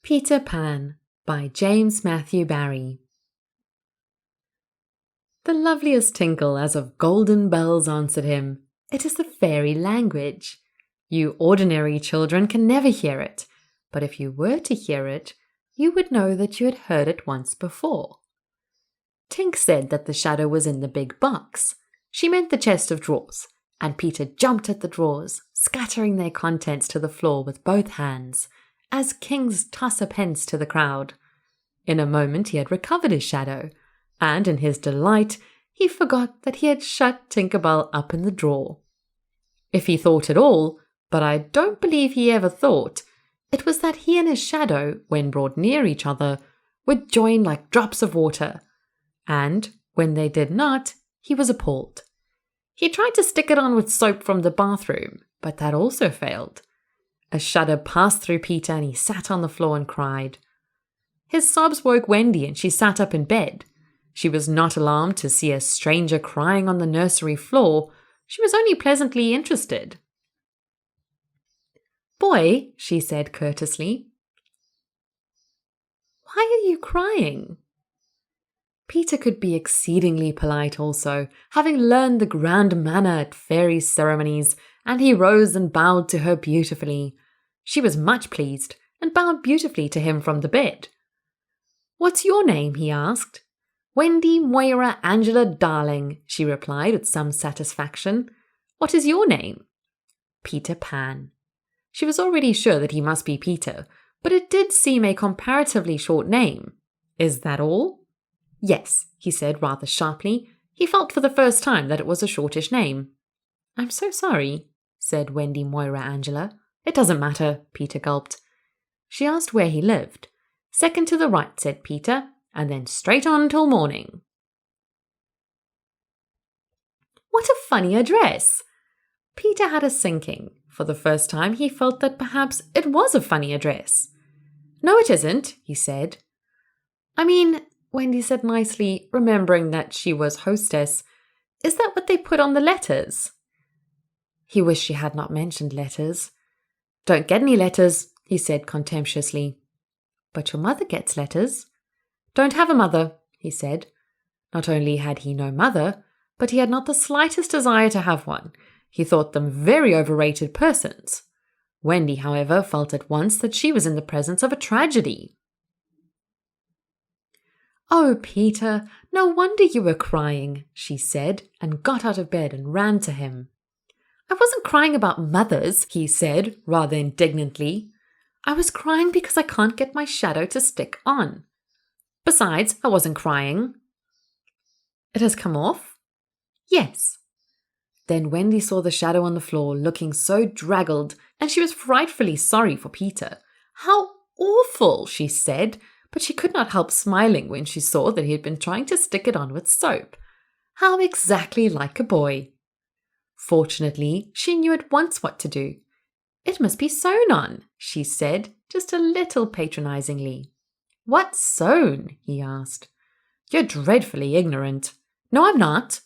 Peter Pan by James Matthew Barrie. The loveliest tinkle as of golden bells answered him. It is the fairy language. You ordinary children can never hear it, but if you were to hear it, you would know that you had heard it once before. Tink said that the shadow was in the big box. She meant the chest of drawers, and Peter jumped at the drawers, scattering their contents to the floor with both hands, as kings toss a pence to the crowd. In a moment he had recovered his shadow, and in his delight he forgot that he had shut Tinker Bell up in the drawer. If he thought at all, but I don't believe he ever thought, it was that he and his shadow, when brought near each other, would join like drops of water, and when they did not, he was appalled. He tried to stick it on with soap from the bathroom, but that also failed. A shudder passed through Peter and he sat on the floor and cried. His sobs woke Wendy and she sat up in bed. She was not alarmed to see a stranger crying on the nursery floor. She was only pleasantly interested. "Boy," she said courteously, "why are you crying?" Peter could be exceedingly polite also, having learned the grand manner at fairy ceremonies, and he rose and bowed to her beautifully. She was much pleased, and bowed beautifully to him from the bed. "What's your name?" he asked. "Wendy Moira Angela Darling," she replied with some satisfaction. "What is your name?" "Peter Pan." She was already sure that he must be Peter, but it did seem a comparatively short name. "Is that all?" "Yes," he said rather sharply. He felt for the first time that it was a shortish name. "I'm so sorry," said Wendy Moira Angela. "It doesn't matter," Peter gulped. She asked where he lived. "Second to the right," said Peter, "and then straight on till morning." What a funny address! Peter had a sinking. For the first time he felt that perhaps it was a funny address. "No, it isn't," he said. "I mean," Wendy said nicely, remembering that she was hostess, "is that what they put on the letters?" He wished she had not mentioned letters. "Don't get any letters," he said contemptuously. "But your mother gets letters." "Don't have a mother," he said. Not only had he no mother, but he had not the slightest desire to have one. He thought them very overrated persons. Wendy, however, felt at once that she was in the presence of a tragedy. "Oh, Peter, no wonder you were crying," she said, and got out of bed and ran to him. "I wasn't crying about mothers," he said, rather indignantly. "I was crying because I can't get my shadow to stick on. Besides, I wasn't crying." "It has come off?" "Yes." Then Wendy saw the shadow on the floor looking so draggled, and she was frightfully sorry for Peter. "How awful!" she said, but she could not help smiling when she saw that he had been trying to stick it on with soap. How exactly like a boy! Fortunately, she knew at once what to do. "It must be sewn on," she said, just a little patronizingly. "What's sewn?" he asked. "You're dreadfully ignorant." "No, I'm not."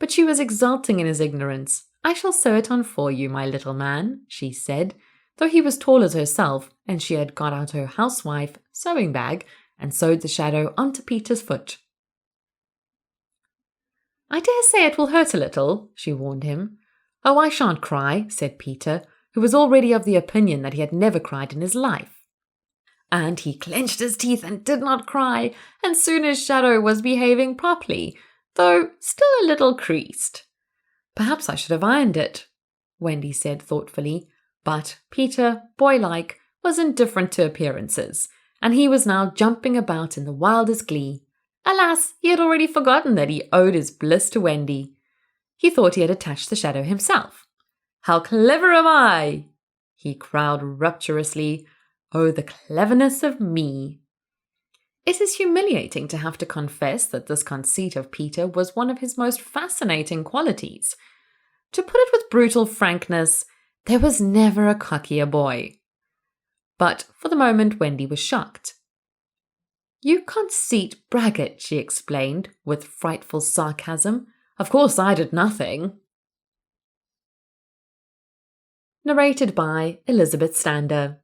But she was exulting in his ignorance. "I shall sew it on for you, my little man," she said, though he was tall as herself, and she had got out her housewife sewing bag and sewed the shadow onto Peter's foot. "I dare say it will hurt a little," she warned him. "Oh, I shan't cry," said Peter, who was already of the opinion that he had never cried in his life. And he clenched his teeth and did not cry, and soon his shadow was behaving properly, though still a little creased. "Perhaps I should have ironed it," Wendy said thoughtfully, but Peter, boylike, was indifferent to appearances, and he was now jumping about in the wildest glee. Alas, he had already forgotten that he owed his bliss to Wendy. He thought he had attached the shadow himself. "How clever am I!" he crowed rapturously. "Oh, the cleverness of me!" It is humiliating to have to confess that this conceit of Peter was one of his most fascinating qualities. To put it with brutal frankness, there was never a cockier boy. But for the moment Wendy was shocked. "You conceit braggart," she explained with frightful sarcasm. "Of course I did nothing." Narrated by Elizabeth Stander.